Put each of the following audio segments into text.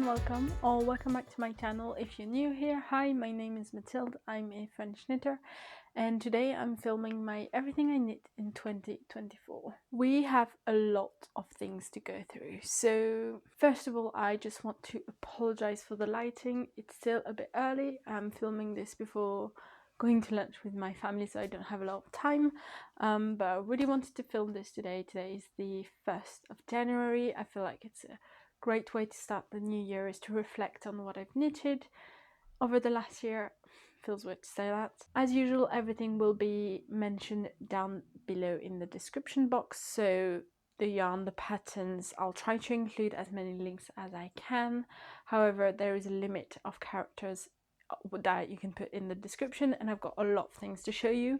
welcome or welcome back to my channel. If you're new here, hi, my name is Mathilde, I'm a French knitter, and today I'm filming my Everything I Knit in 2024. We have a lot of things to go through, so first of all I just want to apologize for the lighting. It's still a bit early. I'm filming this before going to lunch with my family, so I don't have a lot of time, but I really wanted to film this today. Today is the 1st of January. I feel like it's a great way to start the new year is to reflect on what I've knitted over the last year. Feels weird to say that. As usual, everything will be mentioned down below in the description box, so the yarn, the patterns, I'll try to include as many links as I can. However, there is a limit of characters that you can put in the description, and I've got a lot of things to show you,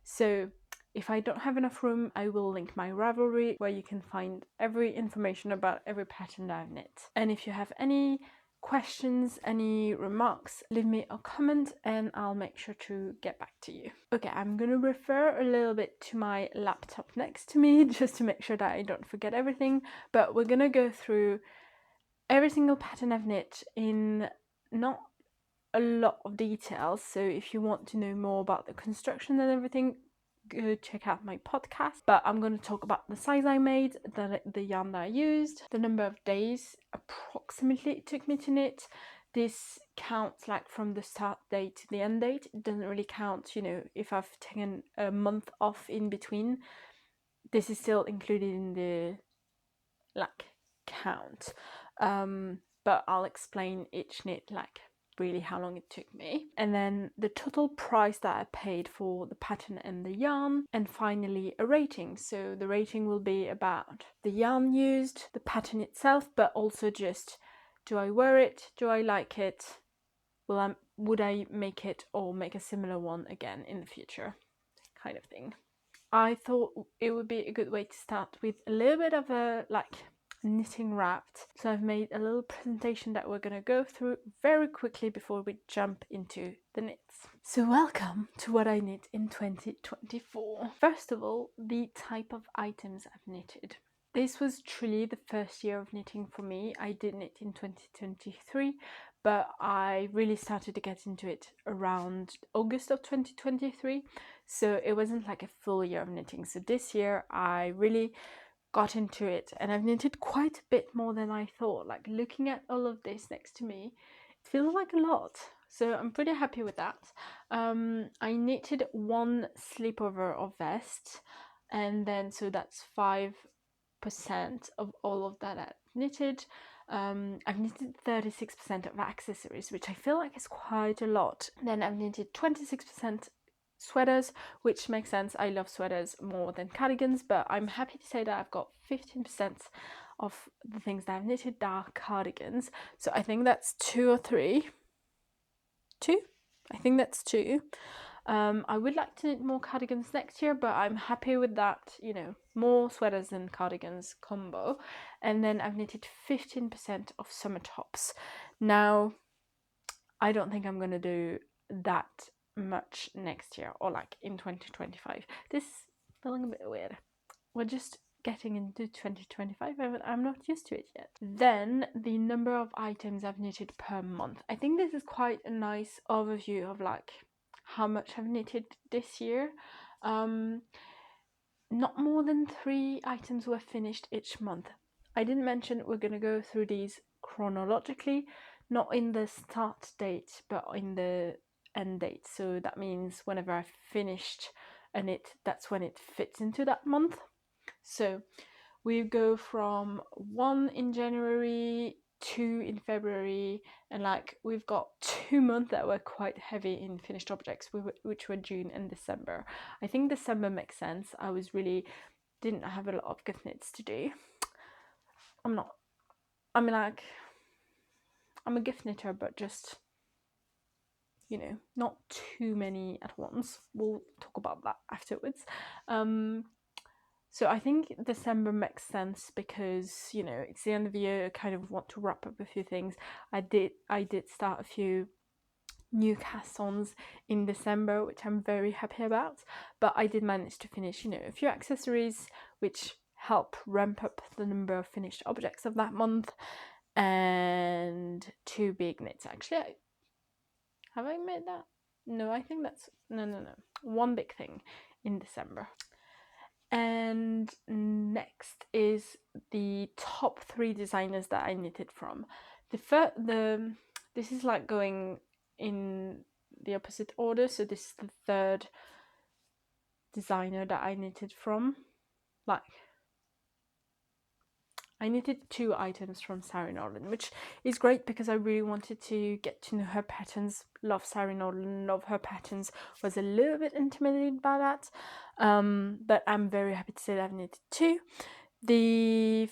so if I don't have enough room, I will link my Ravelry where you can find every information about every pattern that I've knit. And if you have any questions, any remarks, leave me a comment and I'll make sure to get back to you. Okay, I'm gonna refer a little bit to my laptop next to me just to make sure that I don't forget everything, but we're gonna go through every single pattern I've knit in not a lot of details, so if you want to know more about the construction and everything, go check out my podcast. But I'm going to talk about the size I made, the yarn that I used, the number of days approximately it took me to knit. This counts like from the start date to the end date. It doesn't really count, you know, if I've taken a month off in between. This is still included in the like count, but I'll explain each knit, like really how long it took me, and then the total price that I paid for the pattern and the yarn, and finally a rating. So the rating will be about the yarn used, the pattern itself, but also just, do I wear it, do I like it, would I make it or make a similar one again in the future, kind of thing. I thought it would be a good way to start with a little bit of a like knitting wrapped. So I've made a little presentation that we're going to go through very quickly before we jump into the knits. So welcome to what I knit in 2024. First of all, the type of items I've knitted. This was truly the first year of knitting for me. I did knit in 2023, but I really started to get into it around August of 2023, so it wasn't like a full year of knitting. So this year I really got into it, and I've knitted quite a bit more than I thought. Like, looking at all of this next to me, it feels like a lot, so I'm pretty happy with that. I knitted one slipover of vest, and then so that's 5% of all of that I've knitted. I've knitted 36% of accessories, which I feel like is quite a lot. Then I've knitted 26% sweaters, which makes sense. I love sweaters more than cardigans, but I'm happy to say that I've got 15% of the things that I've knitted that are cardigans. So I think that's 2 or 3. 2? I think that's 2. I would like to knit more cardigans next year, but I'm happy with that, you know, more sweaters and cardigans combo. And then I've knitted 15% of summer tops. Now, I don't think I'm going to do that much next year, or like in 2025. This is feeling a bit weird. We're just getting into 2025. I'm not used to it yet. Then the number of items I've knitted per month. I think this is quite a nice overview of like how much I've knitted this year. Not more than 3 items were finished each month. I didn't mention we're going to go through these chronologically, not in the start date but in the end date. So that means whenever I finished a knit, that's when it fits into that month. So we go from 1 in January, 2 in February, and like we've got 2 months that were quite heavy in finished objects, which were June and December. I think December makes sense. I didn't have a lot of gift knits to do. I'm a gift knitter, but just, you know, not too many at once. We'll talk about that afterwards. So I think December makes sense because, you know, it's the end of the year. I kind of want to wrap up a few things. I did start a few new cast-ons in December, which I'm very happy about, but I did manage to finish, you know, a few accessories which help ramp up the number of finished objects of that month. And 2 big knits. Actually, have I made that? No, I think that's no. One big thing in December. And next is the top 3 designers that I knitted from. This is like going in the opposite order, so this is the 3rd designer that I knitted from. Like, I knitted 2 items from Sari Norland, which is great because I really wanted to get to know her patterns. Love Sari Norland, love her patterns. Was a little bit intimidated by that, but I'm very happy to say that I've knitted 2. The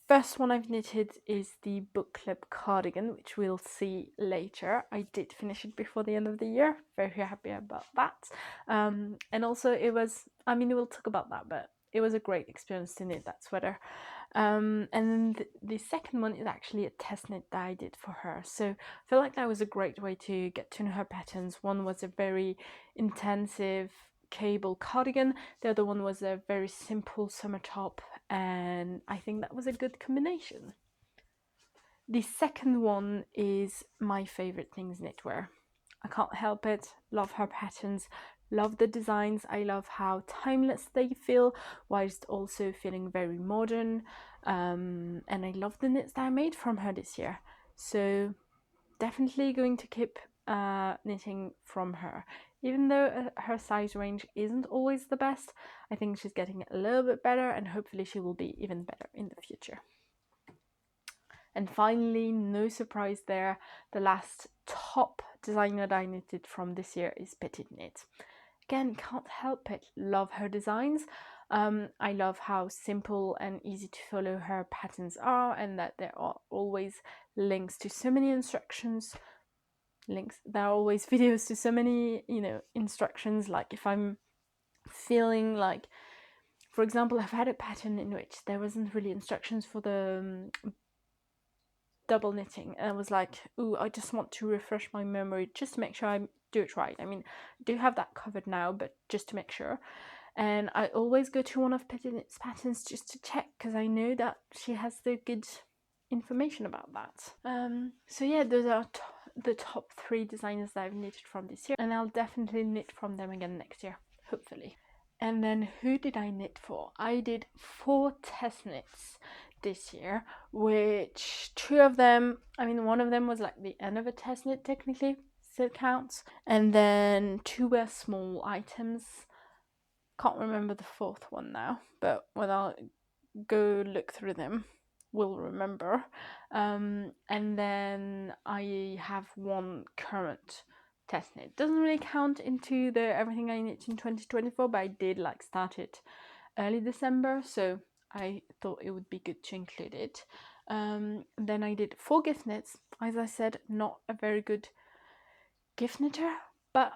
first one I've knitted is the Book Club cardigan, which we'll see later. I did finish it before the end of the year. Very happy about that. And also it was, I mean, we'll talk about that, but it was a great experience to knit that sweater. And the second one is actually a test knit that I did for her. So I feel like that was a great way to get to know her patterns. One was a very intensive cable cardigan, the other one was a very simple summer top, and I think that was a good combination. The second one is my favorite things knitwear. I can't help it. Love her patterns, love the designs. I love how timeless they feel whilst also feeling very modern, and I love the knits that I made from her this year. So definitely going to keep knitting from her. Even though her size range isn't always the best, I think she's getting a little bit better, and hopefully she will be even better in the future. And finally, no surprise there, the last top designer that I knitted from this year is Petite. Again, can't help it, love her designs. I love how simple and easy to follow her patterns are, and that there are always links to so many instructions. There are always videos to so many, instructions. Like if I'm feeling like, for example, I've had a pattern in which there wasn't really instructions for the double knitting, and I was like, ooh, I just want to refresh my memory just to make sure I do it right. I mean, I do have that covered now, but just to make sure. And I always go to one of Petite's patterns just to check, because I know that she has the good information about that. So yeah, those are the top 3 designers that I've knitted from this year, and I'll definitely knit from them again next year, hopefully. And then who did I knit for? I did 4 test knits this year, which 2 of them, I mean, one of them was like the end of a test knit technically, still counts, and then 2 were small items. Can't remember the 4th one now, but when I'll go look through them, will remember. And then I have 1 current test knit. Doesn't really count into the everything I knit in 2024, but I did like start it early December, so I thought it would be good to include it. Then I did 4 gift knits. As I said, not a very good gift knitter, but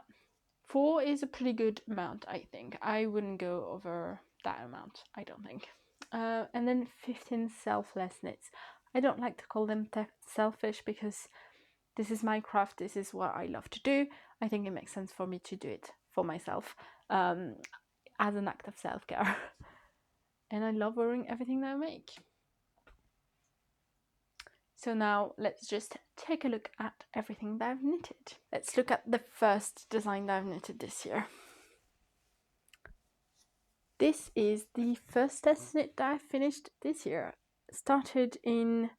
4 is a pretty good amount, I think. I wouldn't go over that amount, I don't think. And then 15 selfless knits. I don't like to call them selfish because this is my craft, this is what I love to do. I think it makes sense for me to do it for myself, as an act of self-care. And I love wearing everything that I make. So now let's just take a look at everything that I've knitted. Let's look at the first design that I've knitted this year. This is the first test knit that I finished this year. Started in,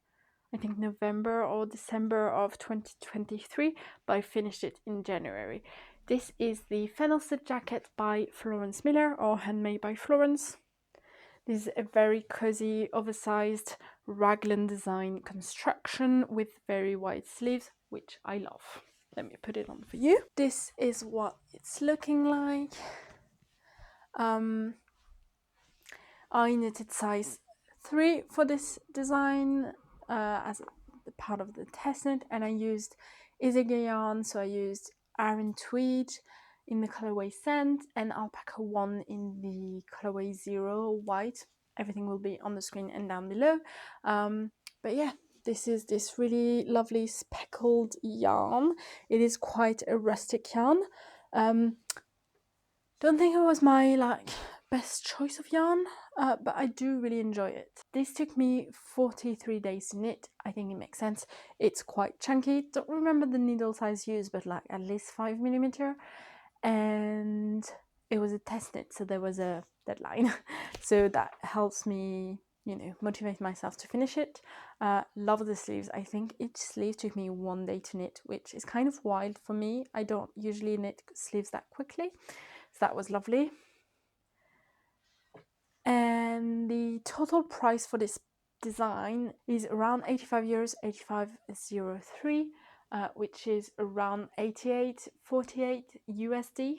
I think, November or December of 2023, but I finished it in January. This is the Fennel Sit Jacket by Florence Miller, or Handmade by Florence. This is a very cozy, oversized raglan design construction with very wide sleeves, which I love. Let me put it on for you. This is what it's looking like. I knitted size 3 for this design as part of the test knit, and I used Isager yarn, so I used Aran Tweed in the colorway Sand and Alpaca 1 in the colorway 0 white. Everything will be on the screen and down below. But yeah, this is this really lovely speckled yarn. It is quite a rustic yarn. Don't think it was my best choice of yarn. but I do really enjoy it. This took me 43 days to knit. I think it makes sense. It's quite chunky. Don't remember the needle size used, but like at least 5mm. And it was a test knit, so there was a deadline. So that helps me, you know, motivate myself to finish it. Love the sleeves. I think each sleeve took me 1 day to knit, which is kind of wild for me. I don't usually knit sleeves that quickly, so that was lovely. And the total price for this design is around 85 euros, 85.03, which is around 88.48 USD.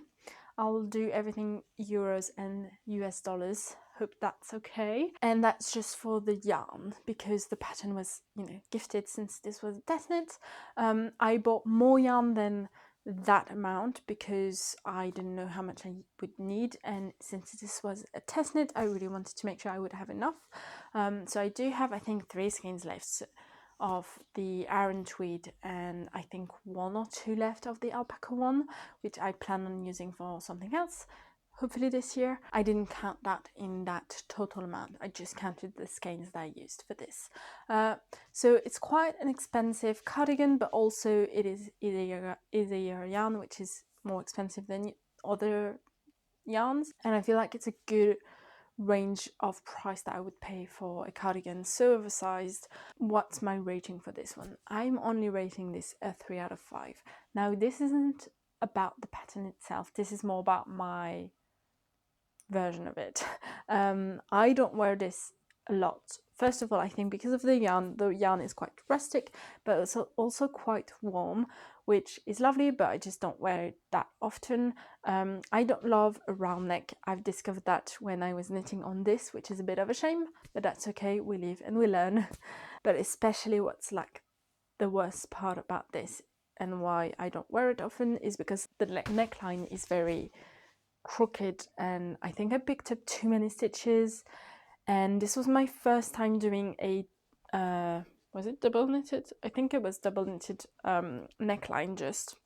I'll do everything euros and US dollars. Hope that's okay. And that's just for the yarn, because the pattern was, you know, gifted since this was a test knit. I bought more yarn than that amount because I didn't know how much I would need, and since this was a test knit, I really wanted to make sure I would have enough. So I do have, I think, 3 skeins left of the Aran tweed, and I think 1 or 2 left of the Alpaca one, which I plan on using for something else, hopefully this year. I didn't count that in that total amount, I just counted the skeins that I used for this. So it's quite an expensive cardigan, but also it is Isager yarn, which is more expensive than other yarns, and I feel like it's a good range of price that I would pay for a cardigan so oversized. What's my rating for this one? I'm only rating this a 3 out of 5. Now this isn't about the pattern itself, this is more about my version of it. I don't wear this a lot. First of all, I think because of the yarn is quite rustic, but it's also quite warm, which is lovely, but I just don't wear it that often. I don't love a round neck. I've discovered that when I was knitting on this, which is a bit of a shame, but that's okay, we live and we learn. But especially what's like the worst part about this and why I don't wear it often is because the neckline is very crooked, and I think I picked up too many stitches, and this was my first time doing a was it double knitted? I think it was double knitted neckline. Just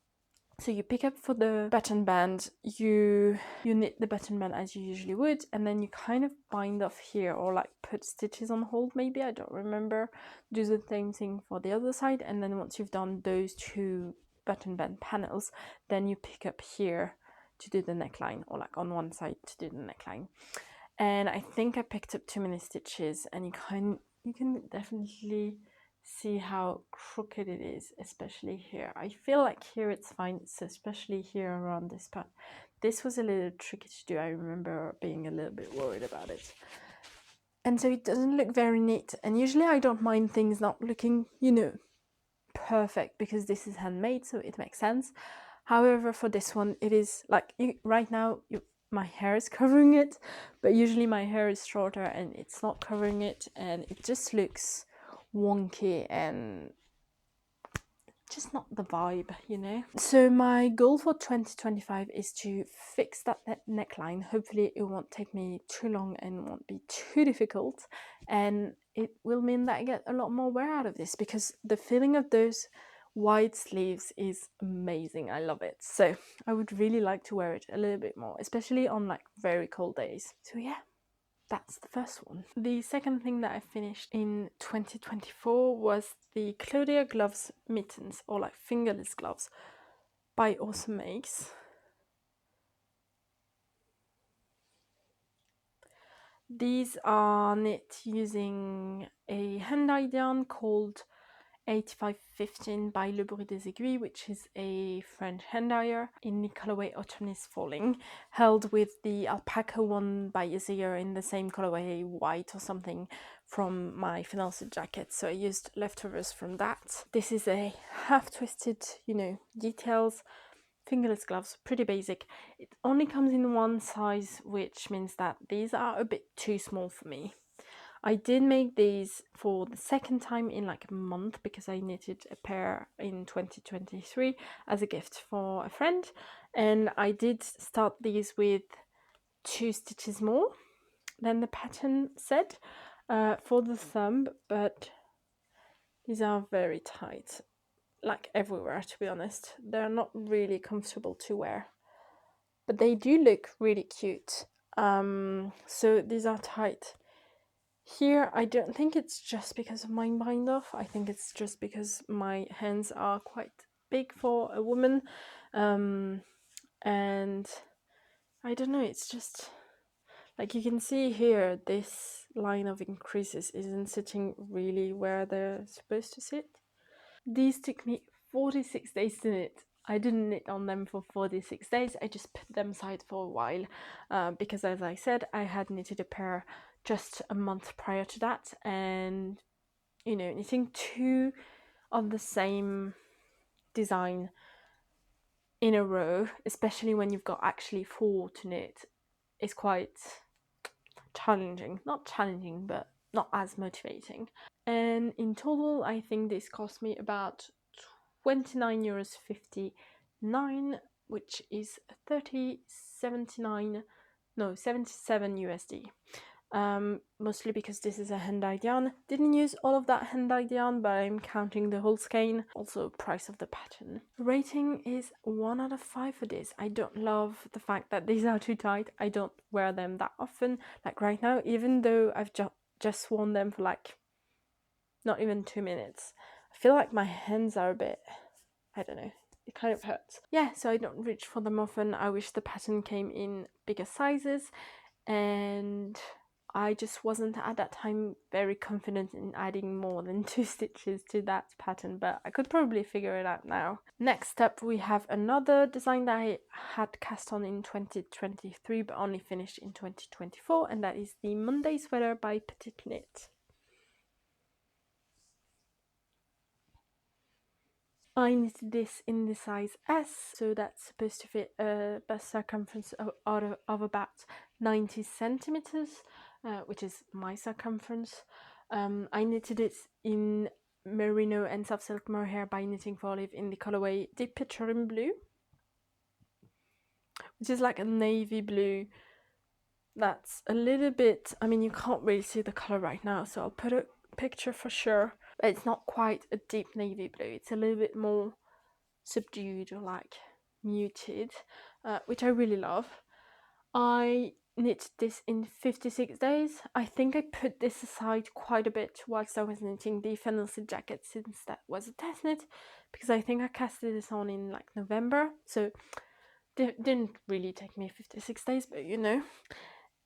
so you pick up for the button band, you knit the button band as you usually would, and then you kind of bind off here, or like put stitches on hold, maybe, I don't remember. Do the same thing for the other side, and then once you've done those 2 button band panels, then you pick up here to do the neckline, or like on one side to do the neckline. And I think I picked up too many stitches, and you can definitely see how crooked it is, especially here. I feel like here it's fine, so especially here around this part. This was a little tricky to do. I remember being a little bit worried about it. And so it doesn't look very neat, and usually I don't mind things not looking, you know, perfect, because this is handmade, so it makes sense. However, for this one, it is like, right now my hair is covering it, but usually my hair is shorter and it's not covering it, and it just looks wonky and just not the vibe, you know. So my goal for 2025 is to fix that neckline. Hopefully it won't take me too long and won't be too difficult, and it will mean that I get a lot more wear out of this, because the feeling of those wide sleeves is amazing. I love it. So I would really like to wear it a little bit more, especially on like very cold days. So yeah, that's the first one. The second thing that I finished in 2024 was the Claudia Gloves mittens, or like fingerless gloves, by Orsamakes. These are knit using a hand-dyed yarn called 8515 by Le Bruit des Aiguilles, which is a French hand dyer in the colorway Autumn is Falling, held with the Alpaca one by Isager in the same colorway, white or something, from my Fennel jacket, so I used leftovers from that. This is a half twisted, you know, details, fingerless gloves, pretty basic. It only comes in one size, which means that these are a bit too small for me. I did make these for the second time in like a month, because I knitted a pair in 2023 as a gift for a friend, and I did start these with 2 stitches more than the pattern said for the thumb, but these are very tight, like everywhere, to be honest. They're not really comfortable to wear, but they do look really cute. So these are tight here. I don't think it's just because of my bind off. I think it's just because my hands are quite big for a woman, and I don't know, it's just like you can see here, this line of increases isn't sitting really where they're supposed to sit. These took me 46 days to knit. I didn't knit on them for 46 days, I just put them aside for a while, because as I said, I had knitted a pair just a month prior to that, and you know, knitting two of the same design in a row, especially when you've got actually four to knit, is quite challenging. Not challenging, but not as motivating. And in total, I think this cost me about €29.59, which is 77 USD. Mostly because this is a hand-dyed yarn. Didn't use all of that hand-dyed yarn, but I'm counting the whole skein. Also, price of the pattern. Rating is 1 out of 5 for this. I don't love the fact that these are too tight. I don't wear them that often. Like right now, even though I've just worn them for like not even 2 minutes, I feel like my hands are a bit, I don't know, it kind of hurts. Yeah, so I don't reach for them often. I wish the pattern came in bigger sizes, and I just wasn't at that time very confident in adding more than 2 stitches to that pattern, but I could probably figure it out now. Next up, we have another design that I had cast on in 2023 but only finished in 2024, and that is the Monday Sweater by Petite. I knitted this in the size S, so that's supposed to fit a bust circumference of about 90 centimeters, which is my circumference. I knitted it in Merino and soft silk mohair by Knitting for Olive in the colorway Deep Petroleum Blue, which is like a navy blue. That's a little bit, I mean, you can't really see the color right now, so I'll put a picture for sure, but it's not quite a deep navy blue. It's a little bit more subdued or like muted, which I really love. I knit this in 56 days. I think I put this aside quite a bit whilst I was knitting the Fennel jacket, since that was a test knit, because I think I casted this on in like November, so didn't really take me 56 days, but you know.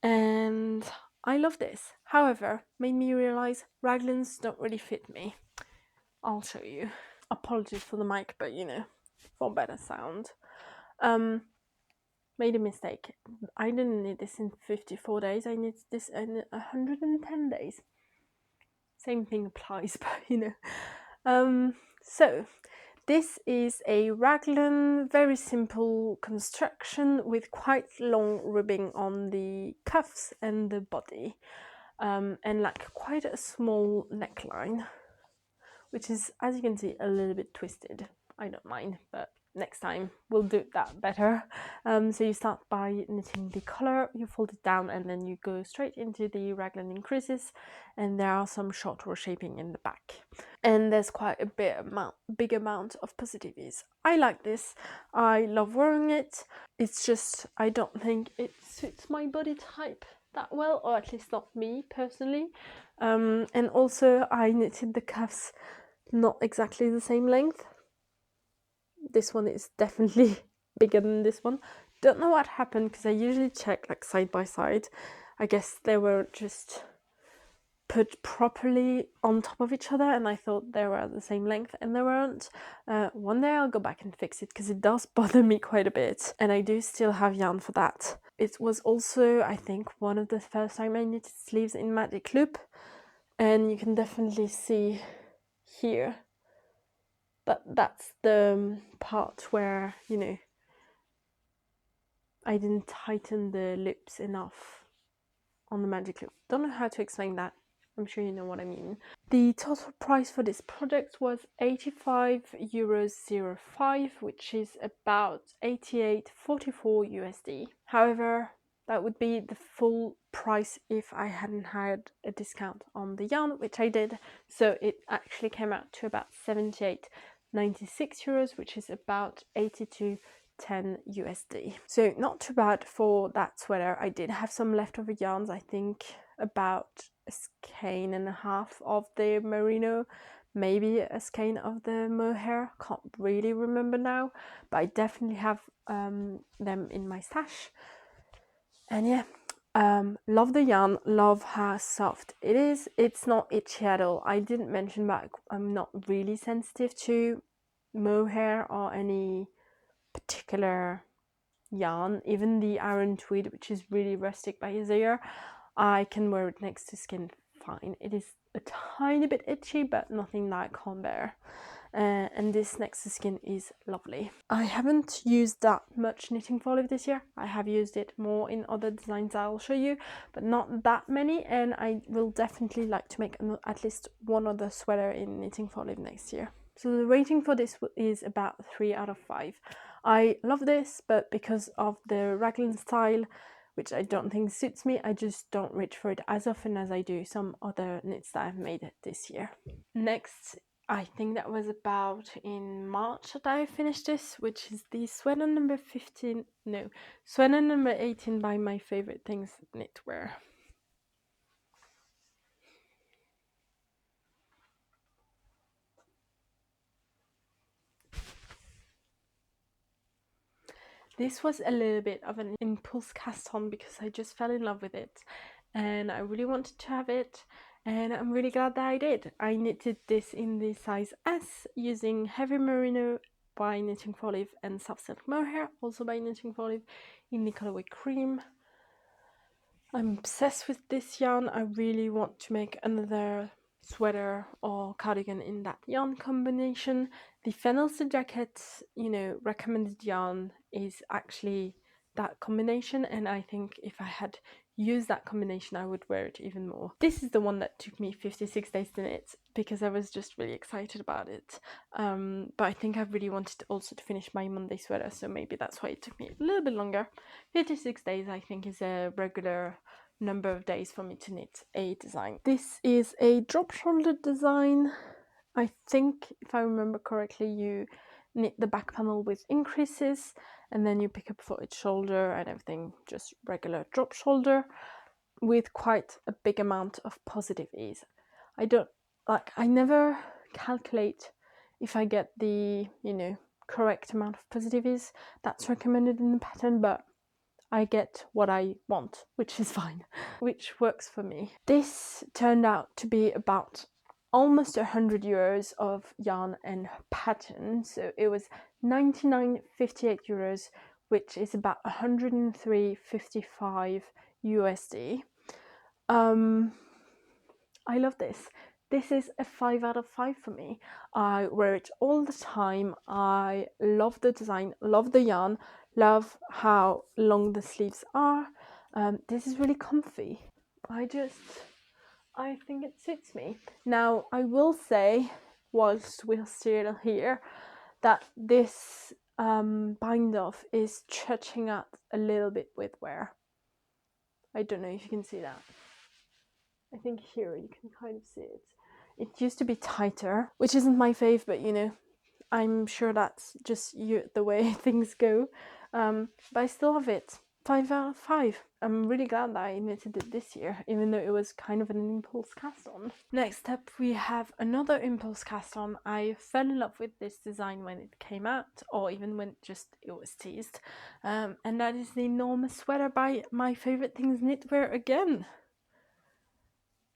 And I love this. However, made me realize raglans don't really fit me. I'll show you. Apologies for the mic, but you know, for better sound. Made a mistake. I didn't knit this in 54 days. I knit this in 110 days. Same thing applies, but you know. So this is a raglan, very simple construction with quite long ribbing on the cuffs and the body, and like quite a small neckline, which is, as you can see, a little bit twisted. I don't mind, but next time we'll do that better. So you start by knitting the collar, you fold it down, and then you go straight into the raglan increases, and there are some short row shaping in the back. And there's quite a big amount of positives. I like this. I love wearing it. It's just, I don't think it suits my body type that well, or at least not me personally. And also I knitted the cuffs not exactly the same length. This one is definitely bigger than this one. Don't know what happened, because I usually check like side by side. I guess they were just put properly on top of each other, and I thought they were the same length, and they weren't. One day I'll go back and fix it, because it does bother me quite a bit, and I do still have yarn for that. It was also, I think, one of the first time I knitted sleeves in Magic Loop, and you can definitely see here that that's the part where, you know, I didn't tighten the loops enough on the Magic Loop. Don't know how to explain that. I'm sure you know what I mean. The total price for this product was €85.05, which is about 88.44 USD. However, that would be the full price if I hadn't had a discount on the yarn, which I did. So it actually came out to about €78.96, which is about 82 10 USD. So not too bad for that sweater. I did have some leftover yarns, I think about a skein and a half of the Merino, maybe a skein of the Mohair, can't really remember now, but I definitely have them in my stash. And yeah, love the yarn, love how soft it is. It's not itchy at all. I didn't mention, but I'm not really sensitive to Mohair or any particular yarn. Even the Aran Tweed, which is really rustic by Isager, I can wear it next to skin fine. It is a tiny bit itchy, but nothing that I can't bear. And this next to skin is lovely. I haven't used that much knitting for olive this year. I have used it more in other designs I'll show you, but not that many, and I will definitely like to make at least one other sweater in knitting for olive next year. So the rating for this is about 3 out of 5. I love this, but because of the raglan style, which I don't think suits me, I just don't reach for it as often as I do some other knits that I've made this year. Next, I think that was about in March that I finished this, which is the sweater number 15, no, sweater number 18 by My Favorite Things Knitwear. This was a little bit of an impulse cast on because I just fell in love with it and I really wanted to have it, and I'm really glad that I did. I knitted this in the size S using heavy merino by Knitting for Olive and soft silk mohair, also by Knitting for Olive, in the colorway cream. I'm obsessed with this yarn. I really want to make another sweater or cardigan in that yarn combination. The Fennel jacket, you know, recommended yarn is actually that combination, and I think if I had used that combination I would wear it even more. This is the one that took me 56 days to knit because I was just really excited about it, but I think I really wanted also to finish my Monday sweater, so maybe that's why it took me a little bit longer. 56 days I think is a regular number of days for me to knit a design. This is a drop shoulder design. I think if I remember correctly, you knit the back panel with increases and then you pick up for each shoulder and everything, just regular drop shoulder with quite a big amount of positive ease. I never calculate if I get the, you know, correct amount of positive ease that's recommended in the pattern, but I get what I want, which is fine, which works for me. This turned out to be about almost 100 euros of yarn and pattern, so it was 99.58 euros, which is about 103.55 USD. I love this. This is a 5 out of 5 for me. I wear it all the time. I love the design, love the yarn, love how long the sleeves are. This is really comfy. I think it suits me. Now, I will say, whilst we're still here, that this bind off is stretching out a little bit with wear. I don't know if you can see that. I think here you can kind of see it. It used to be tighter, which isn't my fave, but you know, I'm sure that's just the way things go. But I still love it. 5 out of 5. I'm really glad that I knitted it this year, even though it was kind of an impulse cast on. Next up, we have another impulse cast on. I fell in love with this design when it came out, or even when it was teased. And that is the Norma Sweater by My Favorite Things Knitwear again.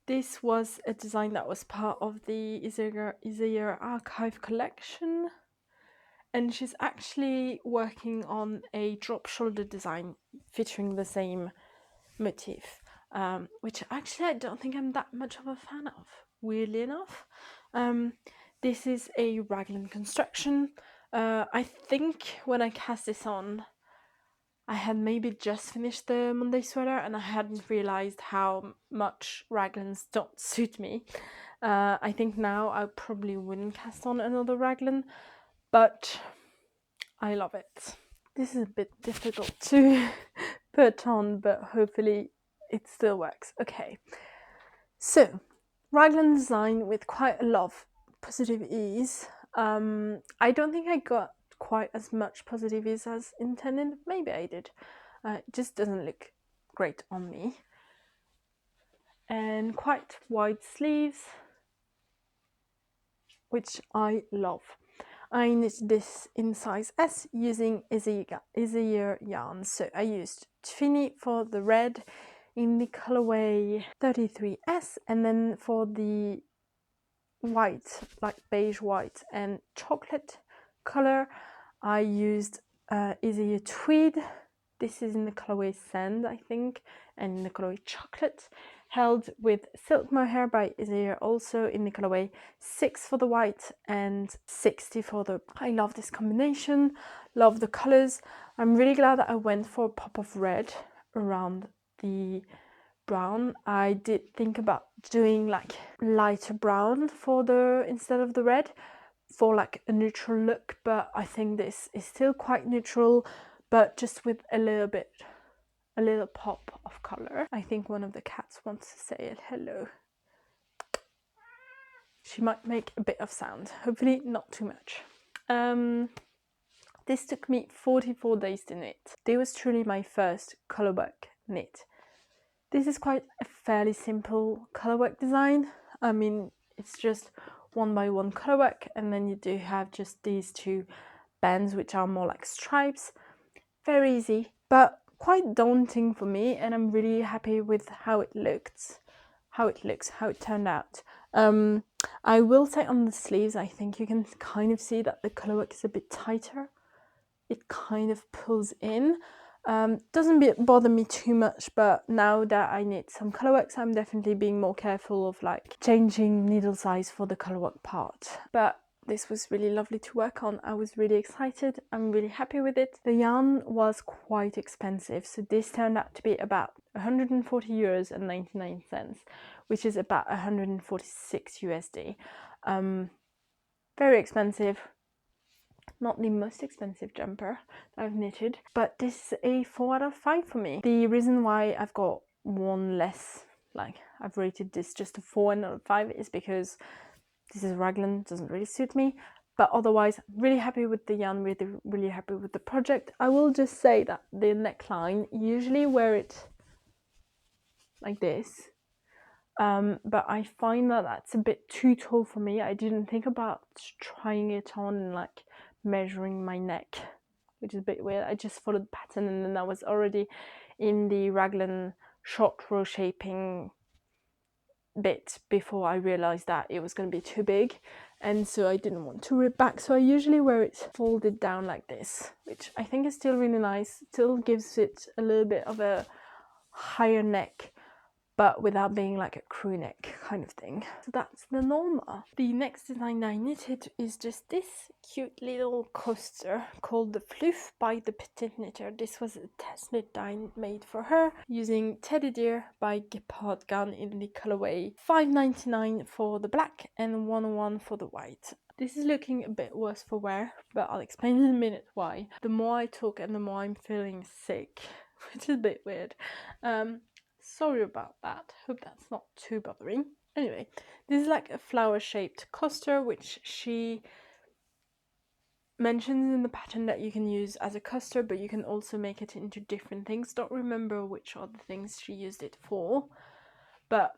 This was a design that was part of the Isager archive collection, and she's actually working on a drop shoulder design featuring the same motif, which actually I don't think I'm that much of a fan of, weirdly enough. This is a raglan construction. I think when I cast this on, I had maybe just finished the Monday sweater and I hadn't realized how much raglans don't suit me. I think now I probably wouldn't cast on another raglan, but I love it. This is a bit difficult to put on, but hopefully it still works. Okay, so raglan design with quite a lot of positive ease. I don't think I got quite as much positives as intended. Maybe I did. It just doesn't look great on me. And quite wide sleeves, which I love. I knit this in size S using Isager yarn. So I used Tweed for the red in the colorway 33S, and then for the white, like beige white and chocolate color, I used Isager Tweed. This is in the colorway Sand, I think, and in the colorway Chocolate, held with Silk Mohair by Isager, also in the colorway 6 for the white and 60 for the... I love this combination, love the colors. I'm really glad that I went for a pop of red around the brown. I did think about doing like lighter brown for the instead of the red for like a neutral look, but I think this is still quite neutral, but just with a little pop of color. I think one of the cats wants to say hello. She might make a bit of sound, hopefully not too much. This took me 44 days to knit. This was truly my first colorwork knit. This is quite a fairly simple colorwork design. I mean, it's just 1x1 colorwork, and then you do have just these two bands which are more like stripes. Very easy, but quite daunting for me, and I'm really happy with how it looks, how it turned out. I will say on the sleeves, I think you can kind of see that the colorwork is a bit tighter. It kind of pulls in. Doesn't bother me too much, but now that I knit some colorworks, I'm definitely being more careful of like changing needle size for the colorwork part. But this was really lovely to work on. I was really excited. I'm really happy with it. The yarn was quite expensive, so this turned out to be about 140 euros and 99 cents, which is about 146 USD. Very expensive. Not the most expensive jumper that I've knitted, but this is a 4 out of 5 for me. The reason why I've got one less, like I've rated this just a 4 out of 5, is because this is raglan, doesn't really suit me, but otherwise really happy with the yarn, really happy with the project. I will just say that the neckline, usually wear it like this, but I find that that's a bit too tall for me. I didn't think about trying it on and like measuring my neck, which is a bit weird. I just followed the pattern, and then I was already in the raglan short row shaping bit before I realized that it was going to be too big, and so I didn't want to rip back. So I usually wear it folded down like this, which I think is still really nice. Still gives it a little bit of a higher neck, but without being like a crew neck kind of thing. So that's the Norma. The next design I knitted is just this cute little coaster called the Flooof by the Petite knitter. This was a test knit I made for her using Teddy Dear by Cardigan in the colorway 5.99 for the black and 101 for the white. This is looking a bit worse for wear, but I'll explain in a minute why. The more I talk and the more I'm feeling sick, which is a bit weird. Sorry about that. Hope that's not too bothering. Anyway, this is like a flower-shaped coaster, which she mentions in the pattern that you can use as a coaster, but you can also make it into different things. Don't remember which are the things she used it for, but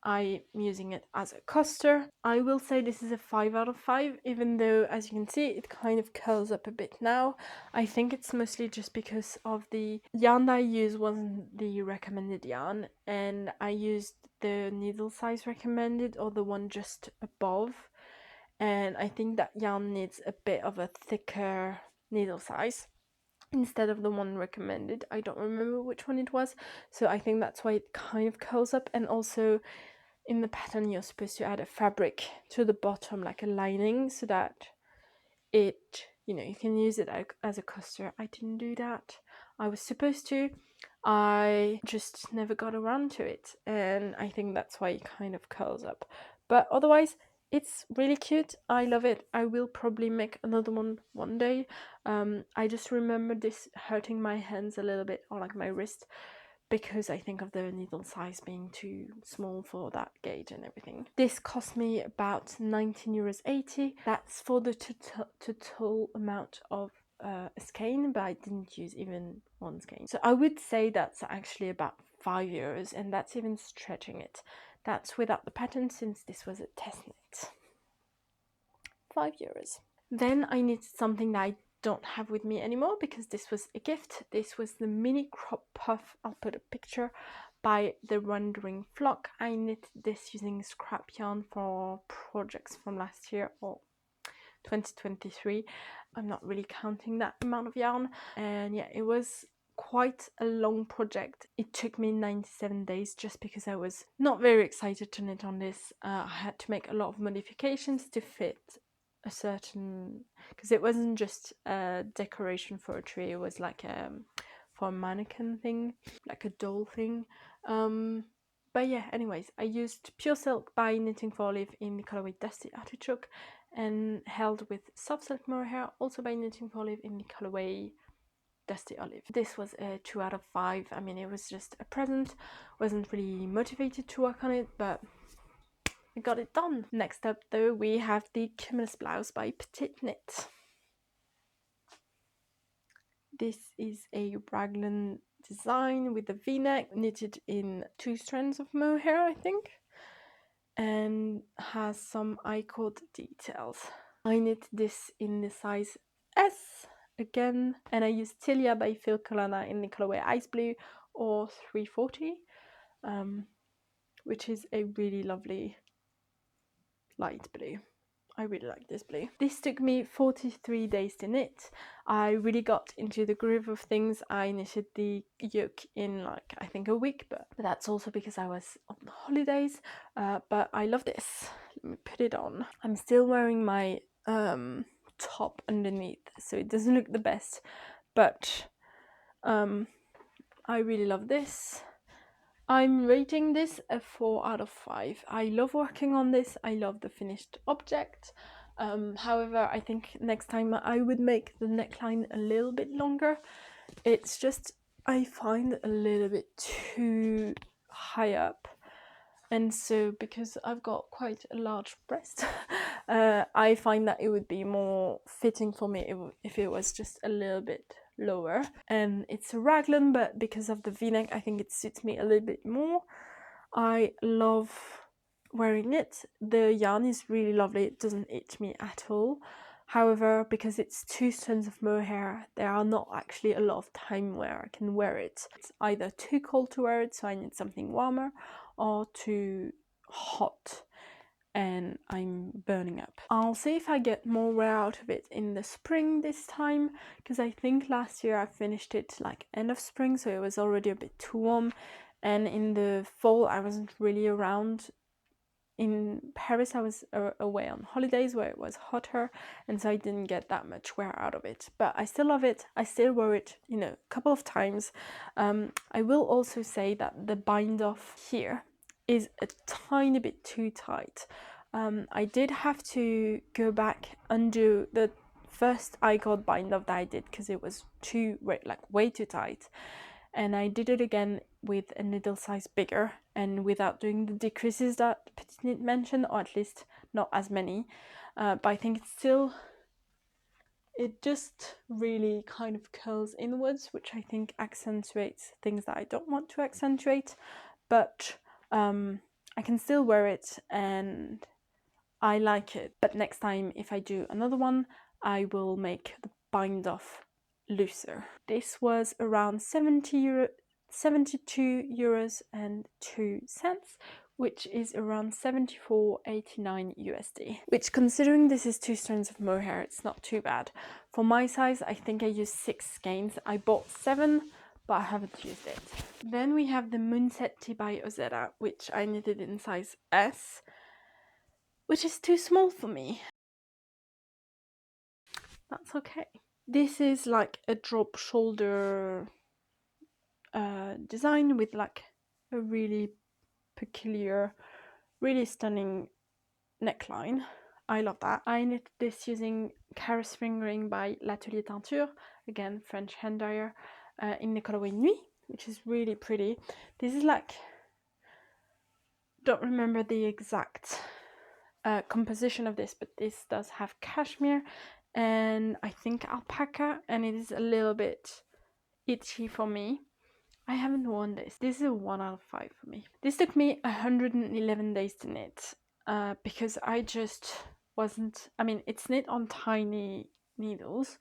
I'm using it as a coaster. I will say this is a 5 out of 5, even though, as you can see, it kind of curls up a bit now. I think it's mostly just because of the yarn that I used wasn't the recommended yarn, and I used the needle size recommended, or the one just above, and I think that yarn needs a bit of a thicker needle size instead of the one recommended. I don't remember which one it was, so I think that's why it kind of curls up. And also in the pattern you're supposed to add a fabric to the bottom, like a lining, so that it, you know, you can use it as a coaster. I didn't do that. I was supposed to, I just never got around to it, and I think that's why it kind of curls up. But otherwise it's really cute. I love it. I will probably make another one day. I just remember this hurting my hands a little bit, or like my wrist, because I think of the needle size being too small for that gauge and everything. This cost me about €19.80. That's for the total amount of a skein, but I didn't use even one skein. So I would say that's actually about €5, and that's even stretching it. That's without the pattern, since this was a test knit. €5. Then I needed something that I don't have with me anymore because this was a gift. This was the mini crop puff. I'll put a picture, by the Wandering Flock. I knit this using scrap yarn for projects from last year or 2023. I'm not really counting that amount of yarn, and yeah, it was quite a long project. It took me 97 days just because I was not very excited to knit on this. I had to make a lot of modifications to fit a certain, because it wasn't just a decoration for a tree, it was like for a mannequin thing, like a doll thing. But yeah, anyways, I used Pure Silk by Knitting for Olive in the colorway Dusty Artichoke, and held with Soft Silk Mohair, also by Knitting for Olive in the colorway Dusty Olive. This was a 2 out of 5. I mean, it was just a present. Wasn't really motivated to work on it, but I got it done. Next up though, we have the Cumulus Blouse by Petite Knit. This is a raglan design with a v-neck, knitted in 2 strands of mohair, I think, and has some I-cord details. I knit this in the size S again, and I used Tilia by Phil Colana in the colorway Ice Blue or 340, which is a really lovely light blue. I really like this blue. This took me 43 days to knit. I really got into the groove of things. I knitted the yoke in like, I think, a week, but that's also because I was on holidays. But I love this. Let me put it on. I'm still wearing my top underneath, so it doesn't look the best, but I really love this. I'm rating this a 4 out of 5. I love working on this. I love the finished object. However, I think next time I would make the neckline a little bit longer. It's just, I find a little bit too high up. And so, because I've got quite a large breast, I find that it would be more fitting for me if it was just a little bit lower. And it's a raglan, but because of the v-neck, I think it suits me a little bit more. I love wearing it. The yarn is really lovely. It doesn't itch me at all. However, because it's 2 strands of mohair, there are not actually a lot of time where I can wear it. It's either too cold to wear it, so I need something warmer, or too hot and I'm burning up. I'll see if I get more wear out of it in the spring this time, because I think last year I finished it like end of spring, so it was already a bit too warm, and in the fall I wasn't really around. In Paris I was away on holidays where it was hotter, and so I didn't get that much wear out of it, but I still love it. I still wore it, you know, a couple of times. I will also say that the bind off here is a tiny bit too tight. I did have to go back, undo the first I-cord bind off that I did because it was way too tight, and I did it again with a needle size bigger and without doing the decreases that Petite Knit mentioned, or at least not as many, but I think it's still, it just really kind of curls inwards, which I think accentuates things that I don't want to accentuate, but I can still wear it and I like it. But next time if I do another one, I will make the bind off looser. This was around 72 euros and 2 cents, which is around 74.89 USD, which, considering this is 2 strands of mohair, it's not too bad. For my size, I think I used 6 skeins. I bought 7, but I haven't used it. Then we have the Moonset by Ozera, which I knitted in size S, which is too small for me. That's okay. This is like a drop shoulder design with like a really peculiar, really stunning neckline. I love that. I knit this using Carré Spring Ring by L'Atelier Teinture, again French hand dyer, in the colorway Nuit, which is really pretty. This is like, don't remember the exact composition of this, but this does have cashmere and I think alpaca, and it is a little bit itchy for me. I haven't worn this. This is a 1 out of 5 for me. This took me 111 days to knit because I just wasn't, I mean, it's knit on tiny needles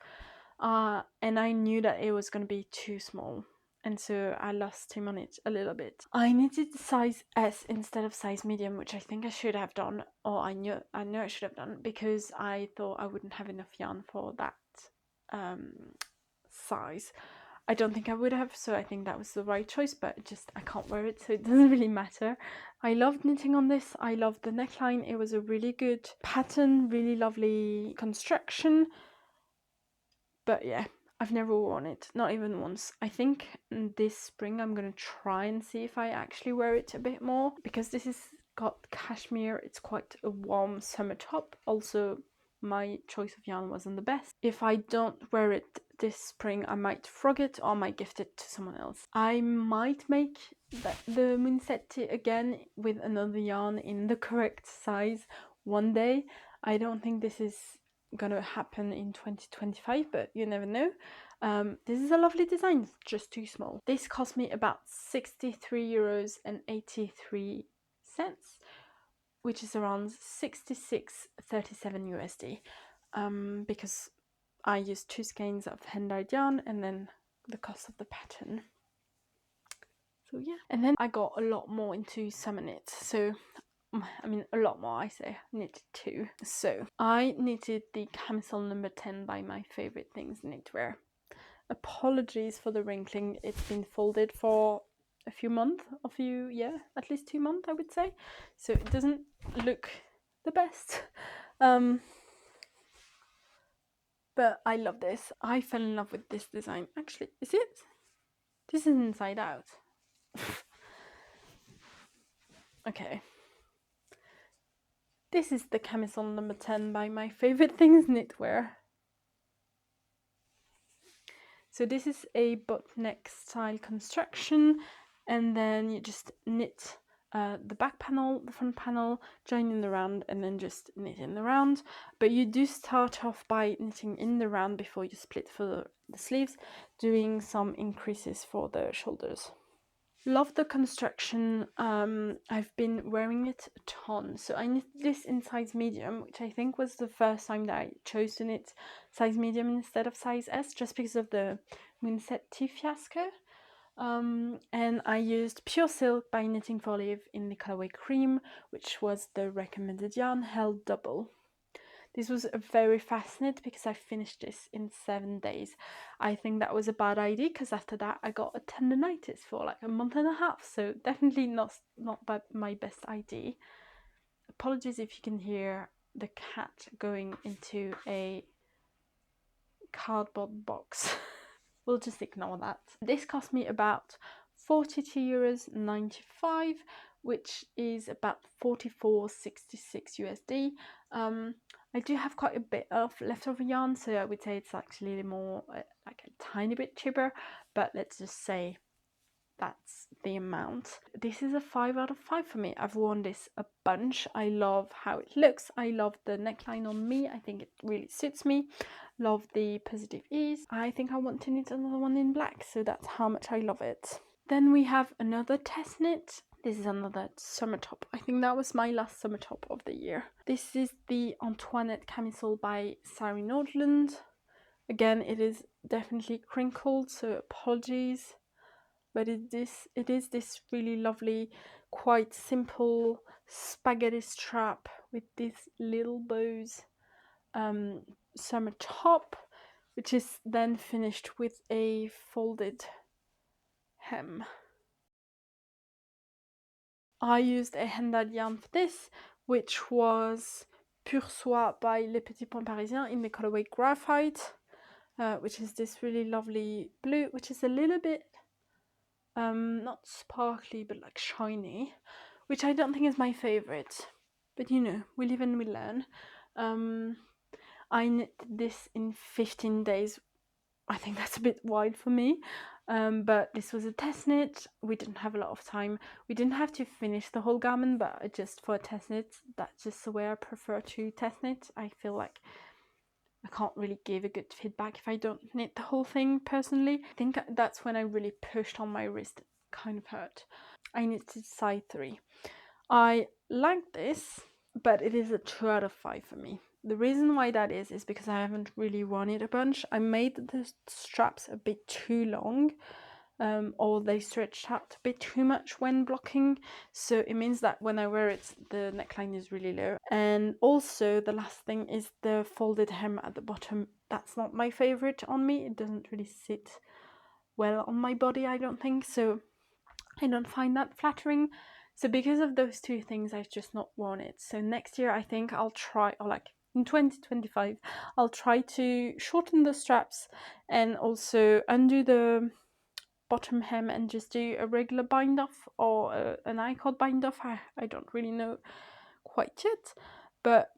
and I knew that it was going to be too small. And so I lost him on it a little bit. I knitted size S instead of size medium, which I think I should have done, or I know I should have done, because I thought I wouldn't have enough yarn for that size. I don't think I would have, so I think that was the right choice, but just I can't wear it, so it doesn't really matter. I loved knitting on this. I loved the neckline. It was a really good pattern, really lovely construction. But yeah, I've never worn it, not even once. I think this spring I'm gonna try and see if I actually wear it a bit more, because this has got cashmere. It's quite a warm summer top. Also, my choice of yarn wasn't the best. If I don't wear it this spring, I might frog it or I might gift it to someone else. I might make the Moonset again with another yarn in the correct size one day. I don't think this is gonna happen in 2025, but you never know. This is a lovely design, just too small. This cost me about 63 euros and 83 cents, which is around 66.37 USD, because I used 2 skeins of hand-dyed yarn and then the cost of the pattern. So yeah, and then I got a lot more into summer knit. So I mean, a lot more, I say, knitted 2. So I knitted the Camisole number 10 by My Favorite Things Knitwear. Apologies for the wrinkling. It's been folded for a few months, yeah, at least 2 months, I would say. So it doesn't look the best. But I love this. I fell in love with this design. Actually, is it? This is inside out. Okay. This is the Camisole number 10 by My Favorite Things Knitwear. So this is a bottleneck style construction, and then you just knit the back panel, the front panel, join in the round, and then just knit in the round. But you do start off by knitting in the round before you split for the sleeves, doing some increases for the shoulders. Love the construction. I've been wearing it a ton. So I knit this in size medium, which I think was the first time that I chose to knit size medium instead of size S, just because of the Moonset tea fiasco. And I used Pure Silk by Knitting for Live in the colorway Cream, which was the recommended yarn, held double. This was a very fast knit because I finished this in 7 days. I think that was a bad idea because after that I got a tendonitis for like a month and a half, so definitely not my best idea. Apologies if you can hear the cat going into a cardboard box. We'll just ignore that. This cost me about 42.95 euros, which is about 44.66 USD. I do have quite a bit of leftover yarn, so I would say it's actually more like a tiny bit cheaper, but let's just say that's the amount. This is a 5 out of 5 for me. I've worn this a bunch. I love how it looks. I love the neckline on me. I think it really suits me. Love the positive ease. I think I want to knit another one in black, so that's how much I love it. Then we have another test knit. This is another summer top. I think that was my last summer top of the year. This is the Antoinette Camisole by Sari Nordlund. Again, it is definitely crinkled, so apologies. But it is this really lovely, quite simple spaghetti strap with these little bows summer top, which is then finished with a folded hem. I used a hand-dyed yarn for this, which was Pur Soie by Le Petit Point Parisien in the colorway Graphite, which is this really lovely blue, which is a little bit not sparkly but like shiny, which I don't think is my favorite, but you know, we live and we learn. I knit this in 15 days I think that's a bit wide for me. But this was a test knit. We didn't have a lot of time. We didn't have to finish the whole garment, but just for a test knit, that's just the way I prefer to test knit. I feel like I can't really give a good feedback if I don't knit the whole thing personally. I think that's when I really pushed on my wrist. It kind of hurt. I knitted size 3. I like this, but it is a 2 out of 5 for me. The reason why that is because I haven't really worn it a bunch. I made the straps a bit too long, or they stretched out a bit too much when blocking, so it means that when I wear it, the neckline is really low. And also the last thing is the folded hem at the bottom. That's not my favorite on me. It doesn't really sit well on my body, I don't think, so I don't find that flattering. So because of those two things, I've just not worn it. So next year I think I'll try, or like in 2025, I'll try to shorten the straps and also undo the bottom hem and just do a regular bind off, or an I-cord bind off. I don't really know quite yet, but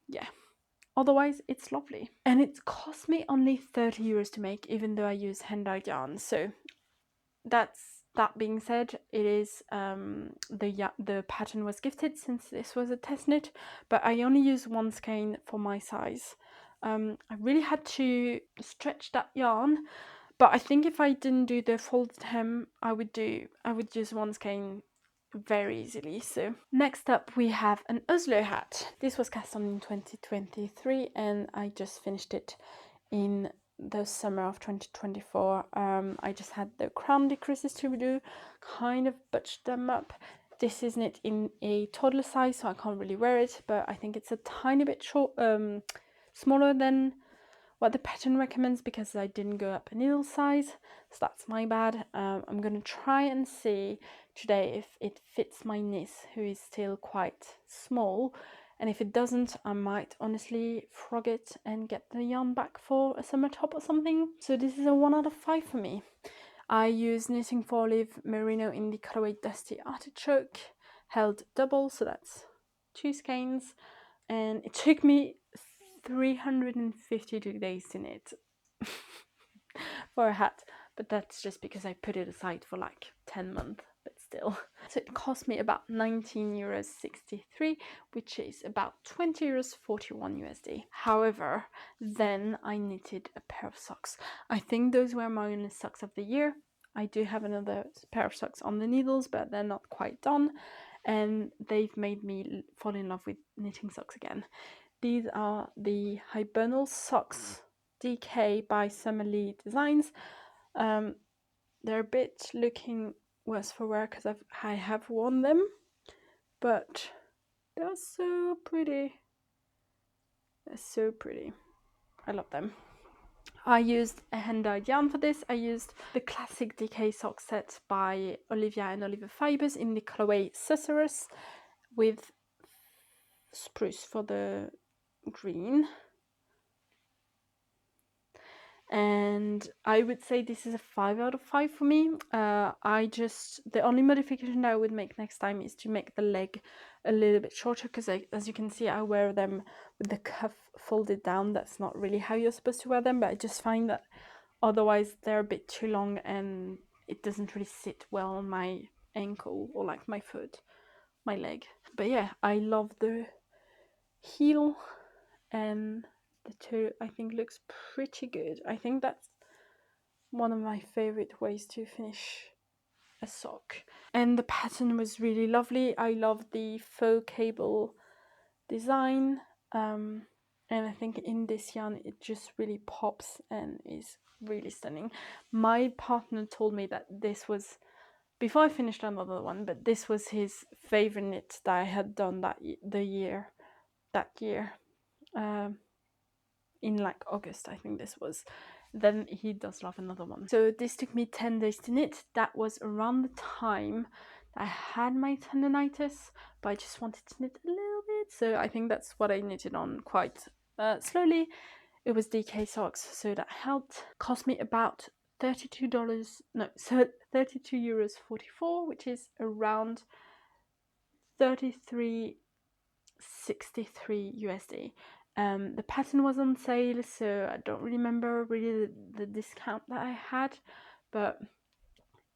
yeah, otherwise it's lovely. And it cost me only 30 euros to make, even though I use hand-dyed yarn. So that being said, it is the pattern was gifted since this was a test knit, but I only use one skein for my size. I really had to stretch that yarn, but I think if I didn't do the folded hem, I would use one skein very easily. So next up we have an Oslo hat. This was cast on in 2023 and I just finished it in the summer of 2024. I just had the crown decreases to do, kind of butched them up. This is knit in a toddler size, so I can't really wear it, but I think it's a tiny bit short, smaller than what the pattern recommends because I didn't go up a needle size, so that's my bad. I'm gonna try and see today if it fits my niece, who is still quite small, and if it doesn't, I might honestly frog it and get the yarn back for a summer top or something. So this is a 1 out of 5 for me. I use Knitting for Olive Merino in the colorway Dusty Artichoke, held double, so that's 2 skeins, and it took me 352 days to knit for a hat, but that's just because I put it aside for like 10 months, but still. So it cost me about 19 euros 63, which is about 20 euros 41 USD. However, then I knitted a pair of socks. I think those were my only socks of the year. I do have another pair of socks on the needles, but they're not quite done, and they've made me fall in love with knitting socks again. These are the Hibernal Socks DK by Summer Lee Designs. They're a bit looking worse for wear because I have worn them, but they're so pretty. They're so pretty. I love them. I used a hand-dyed yarn for this. I used the classic DK sock set by Olivia and Oliver Fibers in the colorway Susurrus with spruce for the green. And I would say this is a 5 out of 5 for me. The only modification that I would make next time is to make the leg a little bit shorter, because as you can see, I wear them with the cuff folded down. That's not really how you're supposed to wear them, but I just find that otherwise they're a bit too long and it doesn't really sit well on my ankle or like my foot, my leg. But yeah, I love the heel, and the toe I think looks pretty good. I think that's one of my favorite ways to finish a sock. And the pattern was really lovely. I love the faux cable design, and I think in this yarn it just really pops and is really stunning. My partner told me that this was, before I finished another one, but this was his favorite knit that I had done that year. In like August, I think this was. Then he does love another one. So this took me 10 days to knit. That was around the time I had my tendonitis, but I just wanted to knit a little bit. So I think that's what I knitted on quite slowly. It was DK socks, so that helped. Cost me about $32, no, so 32 euros 44, which is around 33.63 USD. The pattern was on sale, so I don't remember really the discount that I had, but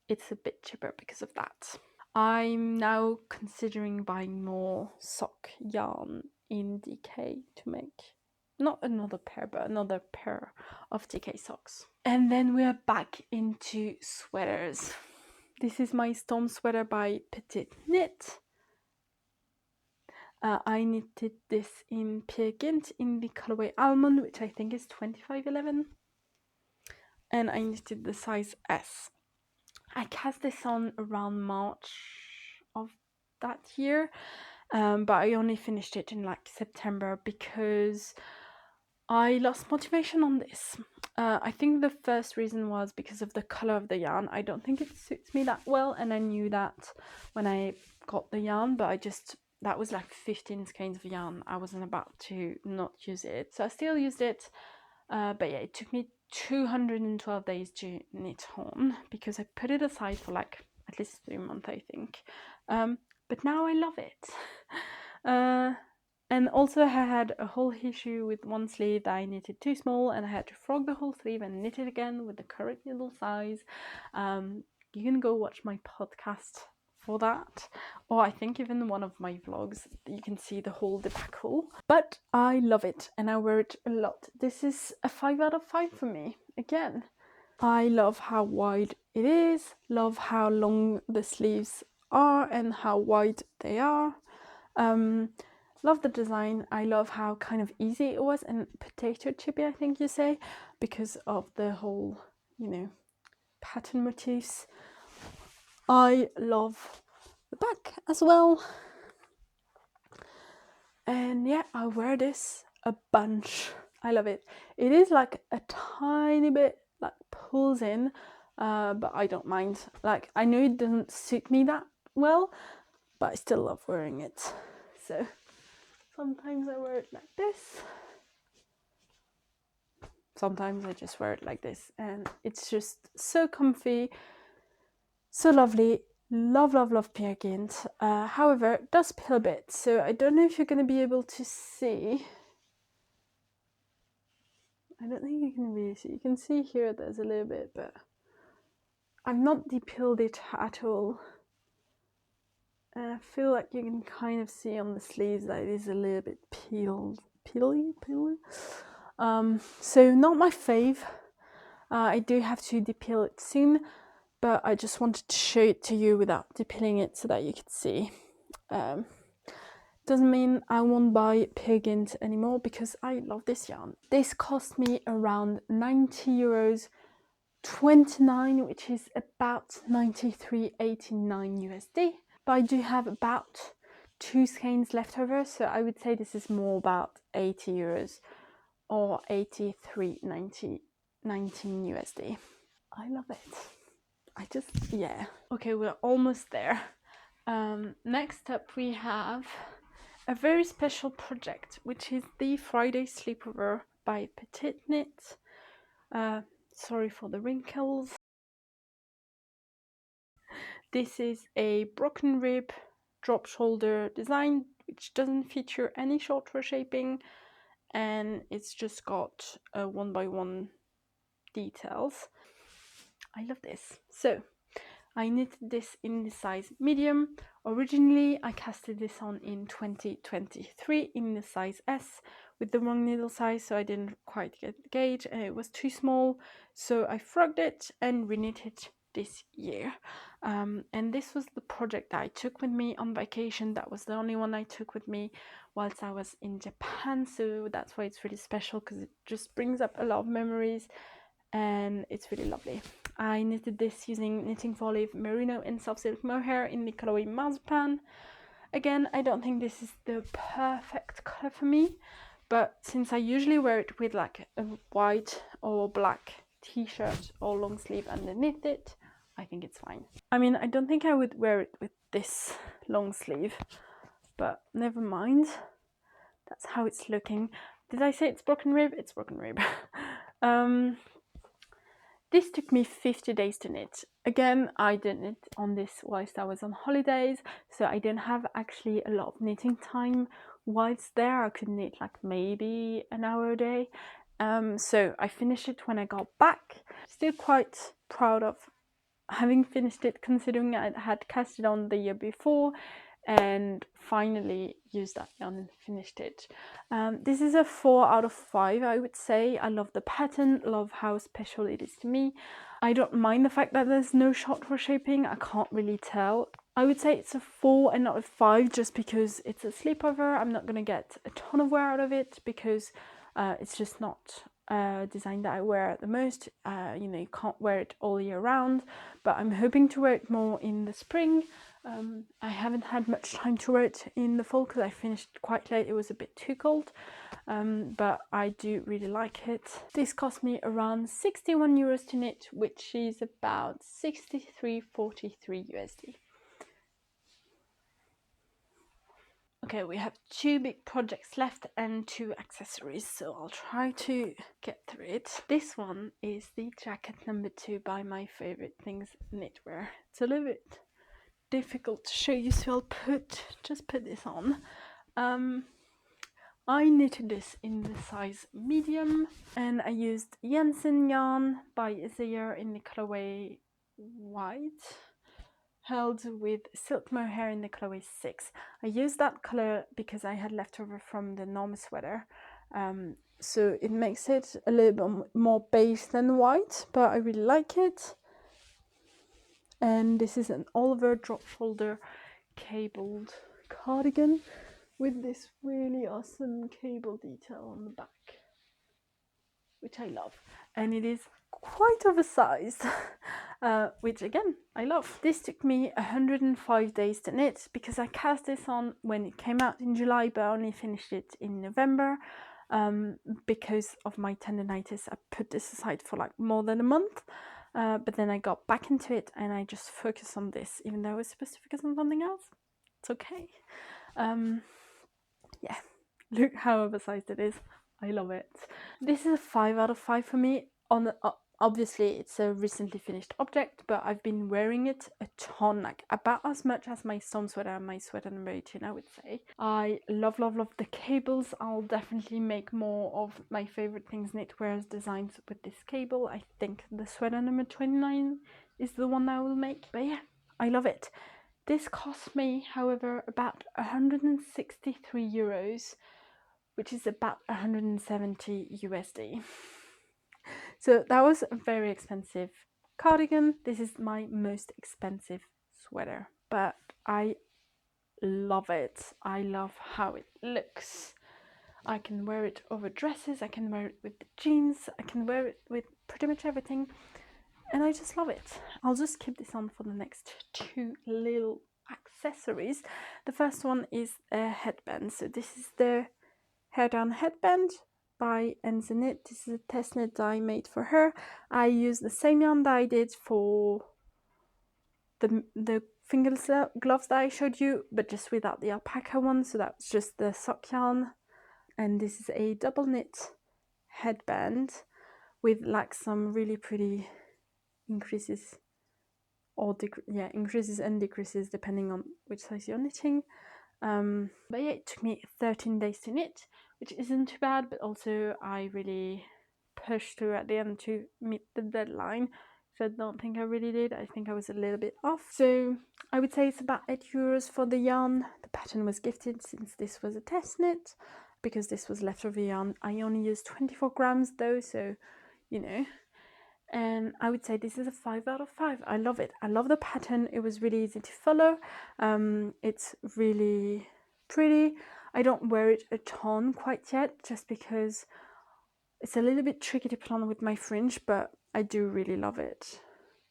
it's a bit cheaper because of that. I'm now considering buying more sock yarn in DK to make not another pair, but another pair of DK socks. And then we are back into sweaters. This is my storm sweater by Petite Knit. I knitted this in Peer Gynt in the colorway Almond, which I think is 2511. And I knitted the size S. I cast this on around March of that year, but I only finished it in like September because I lost motivation on this. I think the first reason was because of the color of the yarn. I don't think it suits me that well, and I knew that when I got the yarn, but that was like 15 skeins of yarn. I wasn't about to not use it, so I still used it. But yeah, it took me 212 days to knit on because I put it aside for like at least 3 months, I think. But now I love it. And also I had a whole issue with one sleeve that I knitted too small, and I had to frog the whole sleeve and knit it again with the correct needle size. You can go watch my podcast for that, or I think even one of my vlogs, you can see the whole debacle. But I love it and I wear it a lot. This is a 5 out of 5 for me again. I love how wide it is, love how long the sleeves are and how wide they are. Love the design. I love how kind of easy it was and potato chippy, I think you say, because of the whole, pattern motifs. I love the back as well. And yeah, I wear this a bunch. I love it. It is like a tiny bit like pulls in, but I don't mind. Like, I know it doesn't suit me that well, but I still love wearing it. So sometimes I wear it like this. Sometimes I just wear it like this, and it's just so comfy, so lovely. Love, love, love Peer Gynt. However, it does pill a bit, so I don't know if you're going to be able to see. I don't think you can really see. You can see here there's a little bit, but I've not depilled it at all. And I feel like you can kind of see on the sleeves that it is a little bit peely. So not my fave. I do have to depill it soon, but I just wanted to show it to you without depilling it so that you could see. Doesn't mean I won't buy Peer Gynt anymore because I love this yarn. This cost me around 90 euros, 29, which is about 93.89 USD. But I do have about 2 skeins left over, so I would say this is more about 80 euros or 83.19 USD. I love it. Yeah. Okay, we're almost there. Next up we have a very special project, which is the Friday Slipover by Petite Knit. Sorry for the wrinkles. This is a broken rib drop shoulder design, which doesn't feature any short shaping, and it's just got 1x1 details. I love this. So I knitted this in the size medium. Originally I casted this on in 2023 in the size S with the wrong needle size, so I didn't quite get the gauge and it was too small, so I frogged it and reknitted this year. And this was the project that I took with me on vacation. That was the only one I took with me whilst I was in Japan, so that's why it's really special, because it just brings up a lot of memories and it's really lovely. I knitted this using Knitting for Olive Merino and Soft Silk Mohair in the colorway Marzipan. Again, I don't think this is the perfect color for me, but since I usually wear it with like a white or black t-shirt or long sleeve underneath it, I think it's fine. I mean, I don't think I would wear it with this long sleeve, but never mind. That's how it's looking. Did I say it's broken rib? It's broken rib. This took me 50 days to knit. Again, I did knit on this whilst I was on holidays, so I didn't have actually a lot of knitting time whilst there I could knit like maybe an hour a day. So I finished it when I got back. Still quite proud of having finished it, considering I had cast it on the year before and finally used that yarn and finished it. This is a 4 out of 5, I would say. I love the pattern, love how special it is to me. I don't mind the fact that there's no short for shaping. I can't really tell. I would say it's a 4 and not a 5 just because it's a slipover. I'm not going to get a ton of wear out of it because it's just not a design that I wear the most. You know, you can't wear it all year round, but I'm hoping to wear it more in the spring. I haven't had much time to wear it in the fall because I finished quite late. It was a bit too cold, but I do really like it. This cost me around 61 euros to knit, which is about 63.43 USD. Okay, we have 2 big projects left and 2 accessories, so I'll try to get through it. This one is the jacket number 2 by My Favorite Things Knitwear. It's a little bit difficult to show you, so I'll just put this on. I knitted this in the size medium, and I used Jensen yarn by Isager in the colorway white, held with silk mohair in the colorway 6. I used that color because I had leftover from the Norma Sweater, so it makes it a little bit more beige than white, but I really like it. And this is an all-over drop shoulder cabled cardigan with this really awesome cable detail on the back, which I love. And it is quite oversized, which again, I love. This took me 105 days to knit because I cast this on when it came out in July, but I only finished it in November. Because of my tendonitis, I put this aside for like more than a month. But then I got back into it and I just focused on this, even though I was supposed to focus on something else. It's okay. Yeah, look how oversized it is. I love it. This is a 5 out of 5 for me. Obviously it's a recently finished object, but I've been wearing it a ton, like about as much as my storm sweater and my sweater number 18, I would say. I love the cables. I'll definitely make more of My Favorite Things Knitwear's designs with this cable. I think the sweater number 29 is the one I will make, but yeah, I love it. This cost me, however, about 163 euros, which is about 170 USD. So that was a very expensive cardigan. This is my most expensive sweater, but I love it. I love how it looks. I can wear it over dresses, I can wear it with the jeans, I can wear it with pretty much everything, and I just love it. I'll just keep this on for the next 2 little accessories. The first one is a headband. So this is the hair down headband by Antoinette. This is a test knit that I made for her. I used the same yarn that I did for the fingerless gloves that I showed you, but just without the alpaca one, so that's just the sock yarn. And this is a double knit headband with like some really pretty increases or increases and decreases depending on which size you're knitting. But yeah, it took me 13 days to knit, which isn't too bad, but also I really pushed through at the end to meet the deadline, which I don't think I really did. I think I was a little bit off. So I would say it's about 8 euros for the yarn. The pattern was gifted since this was a test knit, because this was leftover yarn. I only used 24 grams though, so you know. And I would say this is a 5 out of 5. I love it. I love the pattern. It was really easy to follow. It's really pretty. I don't wear it a ton quite yet, just because it's a little bit tricky to put on with my fringe, but I do really love it.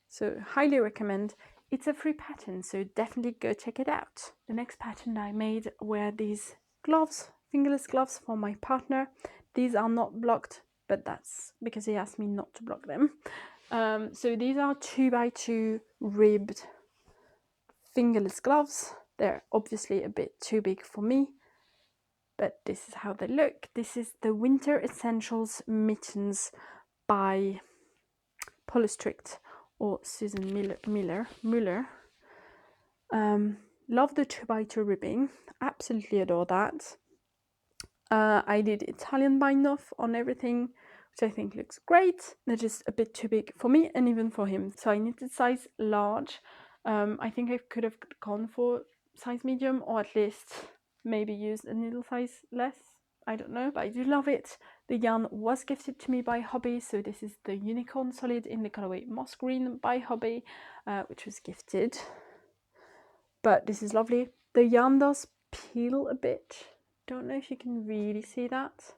So highly recommend. It's a free pattern, so definitely go check it out. The next pattern I made were these gloves, fingerless gloves for my partner. These are not blocked, but that's because he asked me not to block them. So these are 2x2 ribbed fingerless gloves. They're obviously a bit too big for me, but this is how they look. This is the Winter Essentials Mittens by Polystrict or Susan Muller. Love the 2x2 ribbing, absolutely adore that. I did Italian bind off on everything, which I think looks great. They're just a bit too big for me and even for him. So I knitted size large. I think I could have gone for size medium, or at least maybe used a needle size less. I don't know, but I do love it. The yarn was gifted to me by Hobby, so this is the Unicorn Solid in the colorway Moss Green by Hobby, which was gifted. But this is lovely. The yarn does peel a bit. Don't know if you can really see that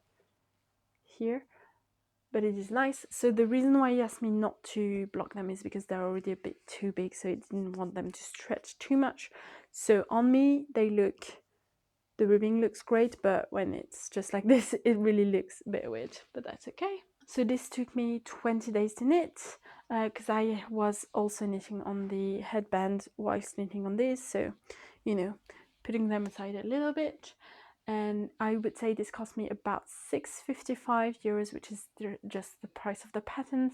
here, but it is nice. So the reason why he asked me not to block them is because they're already a bit too big, so I didn't want them to stretch too much. So on me, they look, the ribbing looks great, but when it's just like this, it really looks a bit weird, but that's okay. So this took me 20 days to knit, because I was also knitting on the headband whilst knitting on this, so, you know, putting them aside a little bit. And I would say this cost me about €6.55, which is just the price of the pattern,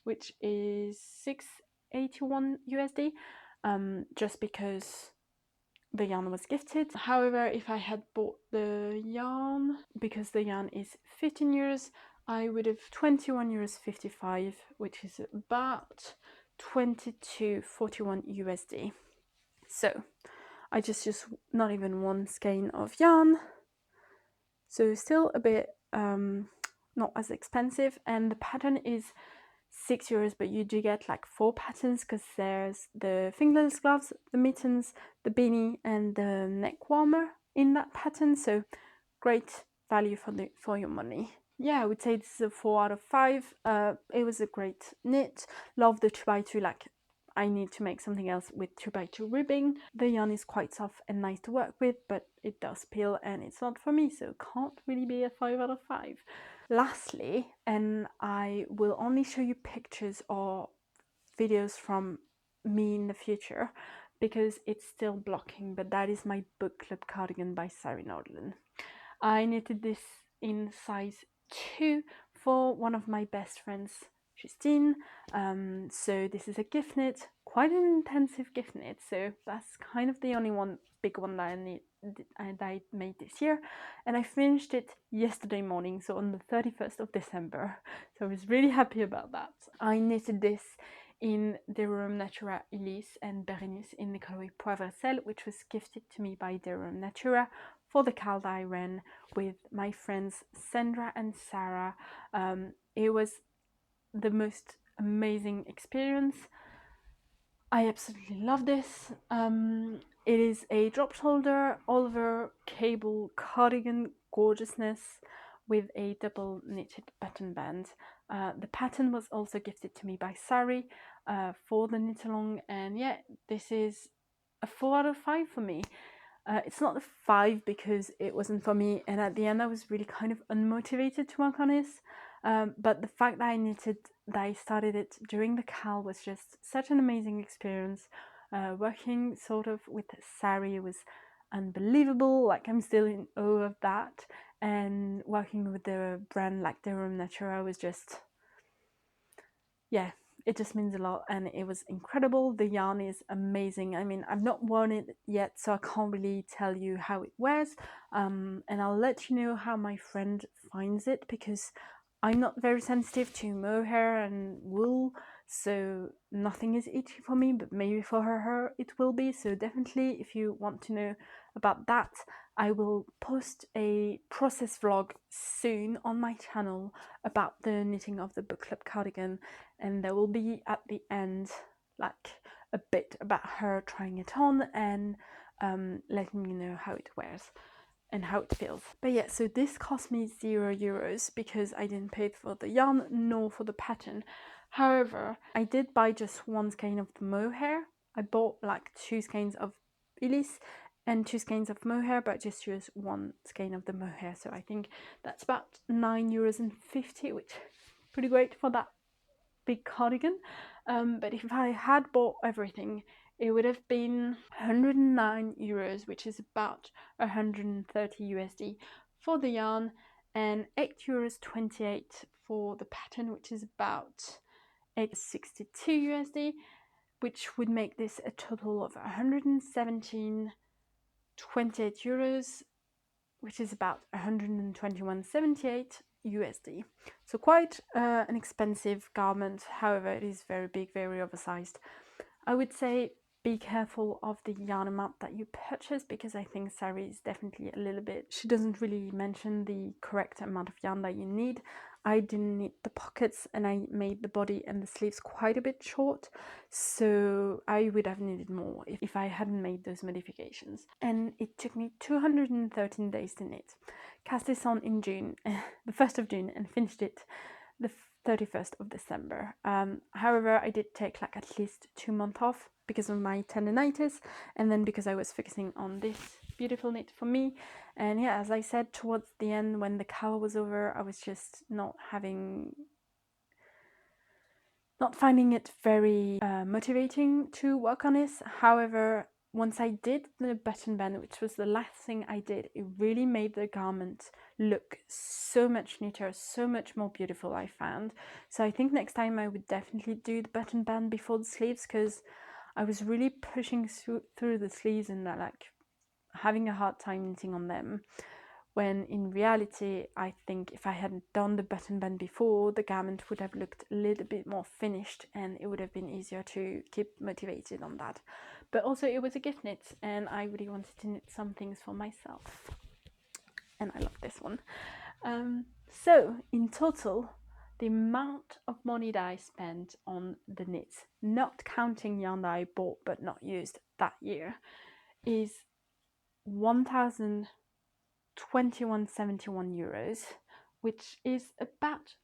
which is $6.81 USD, just because the yarn was gifted. However, if I had bought the yarn, because the yarn is 15 euros, I would have €21.55, which is about $22.41 USD. So I just used not even one skein of yarn, so still a bit not as expensive, and the pattern is €6, but you do get like 4 patterns, because there's the fingerless gloves, the mittens, the beanie, and the neck warmer in that pattern. So great value for your money. Yeah, I would say this is a 4 out of 5. It was a great knit. Love the 2x2, like I need to make something else with 2x2 ribbing. The yarn is quite soft and nice to work with, but it does peel and it's not for me, so can't really be a 5 out of 5. Lastly, and I will only show you pictures or videos from me in the future because it's still blocking, but that is my book club cardigan by Sarah Nordland. I knitted this in size 2 for one of my best friends, Justine. So this is a gift knit, quite an intensive gift knit, so that's kind of the only big one that I made this year, and I finished it yesterday morning, so on the 31st of December, so I was really happy about that. I knitted this in Petroleum Natura Elise and Berenice in the colorway Poivre Sel, which was gifted to me by Petroleum Natura for the Cal that I ran with my friends Sandra and Sarah. It was the most amazing experience. I absolutely love this. It is a drop shoulder all-over cable cardigan gorgeousness with a double knitted button band. The pattern was also gifted to me by Sari for the knit along, and yeah, this is a 4 out of 5 for me. It's not a 5 because it wasn't for me, and at the end I was really kind of unmotivated to work on this. But the fact that I started it during the Cal was just such an amazing experience. Working sort of with Sari was unbelievable. Like, I'm still in awe of that. And working with the brand like Petroleum Natura was just, yeah, it just means a lot, and it was incredible. The yarn is amazing. I mean, I've not worn it yet, so I can't really tell you how it wears, and I'll let you know how my friend finds it, because I'm not very sensitive to mohair and wool, so nothing is itchy for me, but maybe for her it will be. So definitely, if you want to know about that, I will post a process vlog soon on my channel about the knitting of the book club cardigan, and there will be at the end like a bit about her trying it on and letting me know how it wears and how it feels. But yeah, so this cost me €0 because I didn't pay for the yarn nor for the pattern. However, I did buy just one skein of the mohair. I bought like 2 skeins of Elise and 2 skeins of mohair, but just used 1 skein of the mohair, so I think that's about €9.50, which is pretty great for that big cardigan. But if I had bought everything, it would have been €109, which is about 130 USD for the yarn, and €8.28 for the pattern, which is about 8.62 USD, which would make this a total of €117.28, which is about 121.78 USD. So quite an expensive garment, however it is very big, very oversized. I would say be careful of the yarn amount that you purchase, because I think Sari is definitely a little bit, she doesn't really mention the correct amount of yarn that you need. I didn't knit the pockets and I made the body and the sleeves quite a bit short, so I would have needed more if I hadn't made those modifications. And it took me 213 days to knit. Cast this on in June, the 1st of June, and finished it the 31st of December. However, I did take like at least 2 months off because of my tendonitis, and then because I was focusing on this beautiful knit for me. And yeah, as I said, towards the end when the cowl was over, I was just not finding it very motivating to work on this. However, once I did the button band, which was the last thing I did, it really made the garment look so much neater, so much more beautiful, I found. So I think next time I would definitely do the button band before the sleeves, because I was really pushing through the sleeves and like having a hard time knitting on them, when in reality I think if I hadn't done the button band before, the garment would have looked a little bit more finished and it would have been easier to keep motivated on that. But also it was a gift knit and I really wanted to knit some things for myself, and I love this one. So in total, the amount of money that I spent on the knits, not counting yarn that I bought but not used that year, is 1,021.71 euros, which is about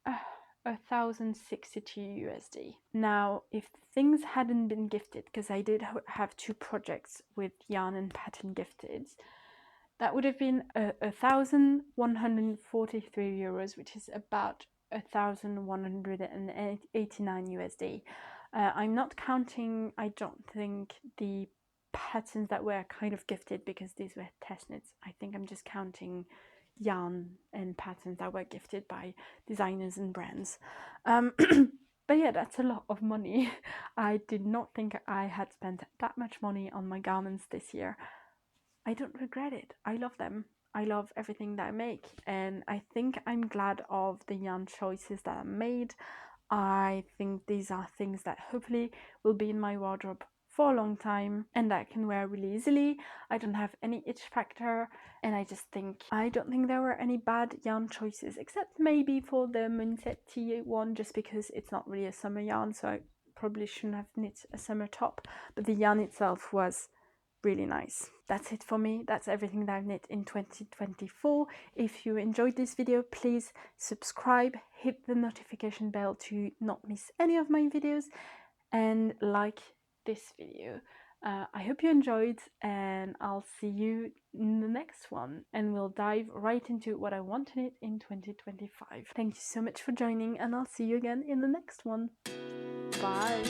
1,062 USD. Now, if things hadn't been gifted, because I did have 2 projects with yarn and pattern gifted, that would have been 1,143 euros, which is about 1,189 USD. I'm not counting, I don't think, the patterns that were kind of gifted, because these were test knits. I think I'm just counting yarn and patterns that were gifted by designers and brands. But yeah, that's a lot of money. I did not think I had spent that much money on my garments this year. I don't regret it. I love them. I love everything that I make, and I think I'm glad of the yarn choices that I made. I think these are things that hopefully will be in my wardrobe for a long time and that I can wear really easily. I don't have any itch factor, and I don't think there were any bad yarn choices, except maybe for the Moonset one, just because it's not really a summer yarn, so I probably shouldn't have knit a summer top, but the yarn itself was really nice. That's it for me. That's everything that I've knit in 2024. If you enjoyed this video, please subscribe, hit the notification bell to not miss any of my videos, and like this video. I hope you enjoyed, and I'll see you in the next one, and we'll dive right into what I want to knit in 2025. Thank you so much for joining, and I'll see you again in the next one. Bye!